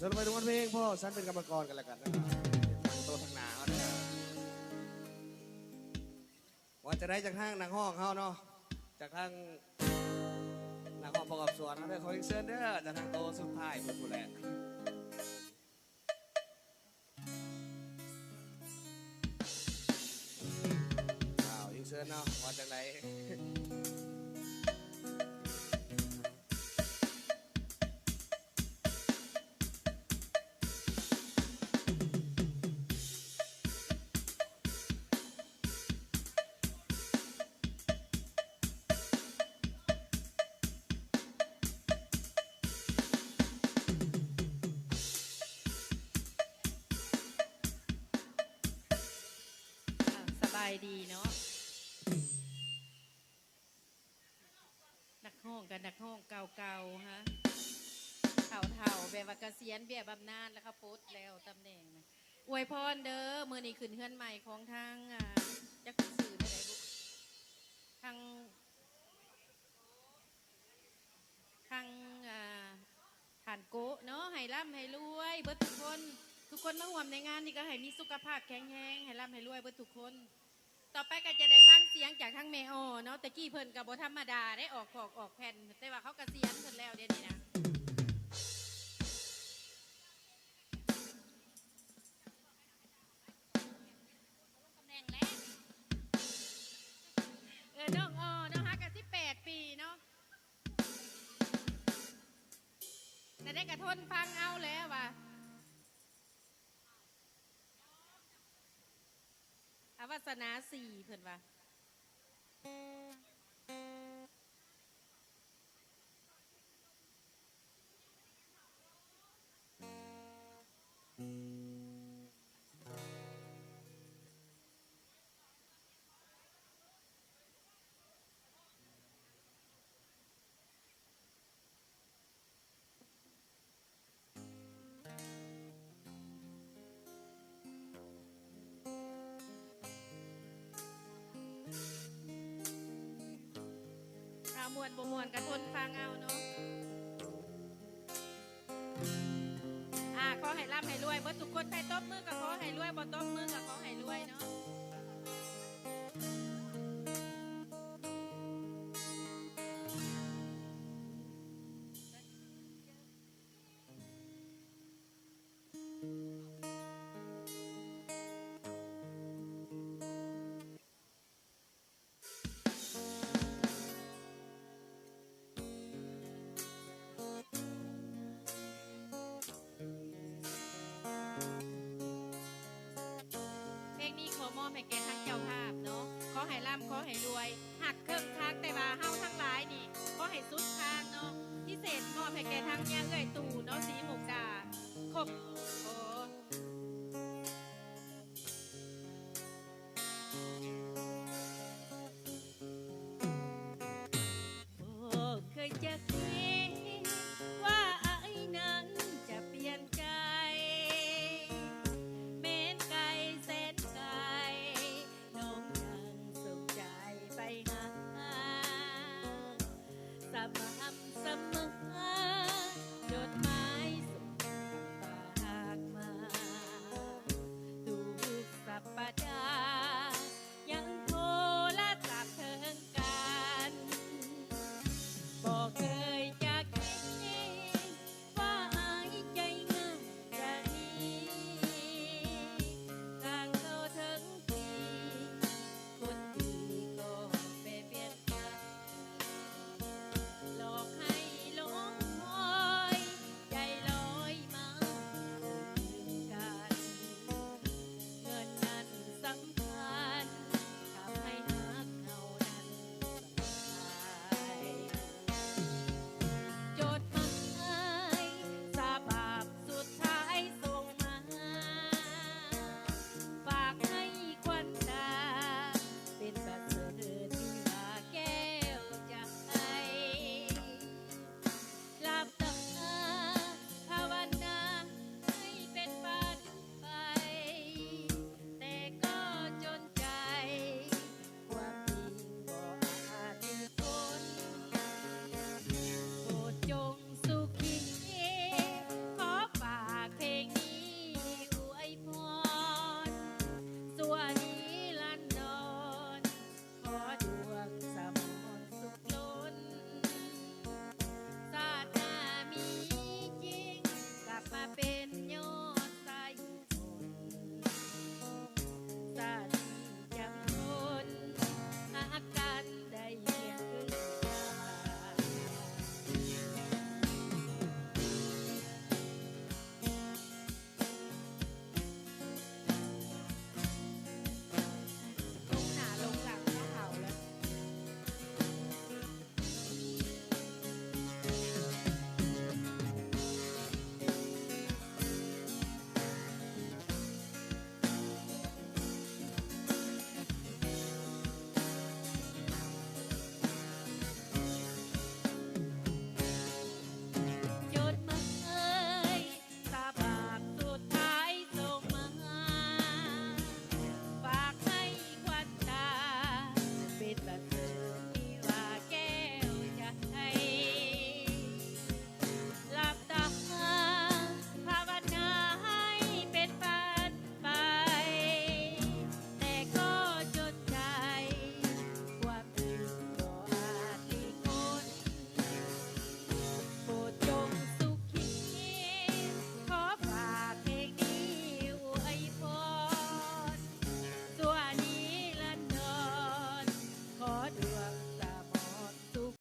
สรุปไปทุกวันเพลงพ่อฉันเป็นกรรมกรกันแล้วกันนะครับโตทางหนาเขานะครับว่าจะได้จากทางนางห้องเขาเนาะจากทางนางห้องประกอบสวนเขาได้ขออินเสิร์ตเด้อจากทางโตสุดท้ายผู้แลอินเสิร์ตเนาะว่าจากไหนสบายดีเนาะนักห้องกับนักห้องเก่าๆฮะเถ่าๆแบบว่าเกษียณเบี้ยบำนาญแล้วเขาปุ๊ดแล้วตำแหน่งนะอวยพรเด้อมือนี้ขึ้นเฮือนใหม่ของทางจักรสื่ออะไรบุทางฐานโกเนาะให้ร่ำให้รวยเบิดทุกคนมาร่วมในงานนี่ก็ให้มีสุขภาพแข็งแรงให้ร่ำให้รวยเบิดทุกคนต่อไปก็จะได้ฟังเสียงจากทั้งเมโอเนาะแต่กี้เพิ่นกับบ่ธรรมดาได้ออกแผ่นแต่ว่าเขาเกษียณเพิ่นแล้วเดี๋ยวนี้นะตำแหน่งแล้วน้องฮักกัน18 ปีเนาะแต่ได้กระทนฟังเอาแล้วว่ะอวาสนา4เพิ่นว่ามวนบ่มวนกระทนฟังเอาเนาะขอให้ร่ำให้รวยเบิดทุกคนไปต้มมือก็ขอให้รวยบ่ต้มมือก็ขอให้รวยเนาะมอบให้แก่ทั้งเจ้าภาพเนาะขอให้ร่ำขอให้รวยหักเครื่องทางแต่ว่าเฮาทั้งหลายนี่ขอให้สุดทางเนาะพิเศษมอบให้แก่ทั้งเนี่ยเอ้ยตู่เนาะสีหมกดาครบ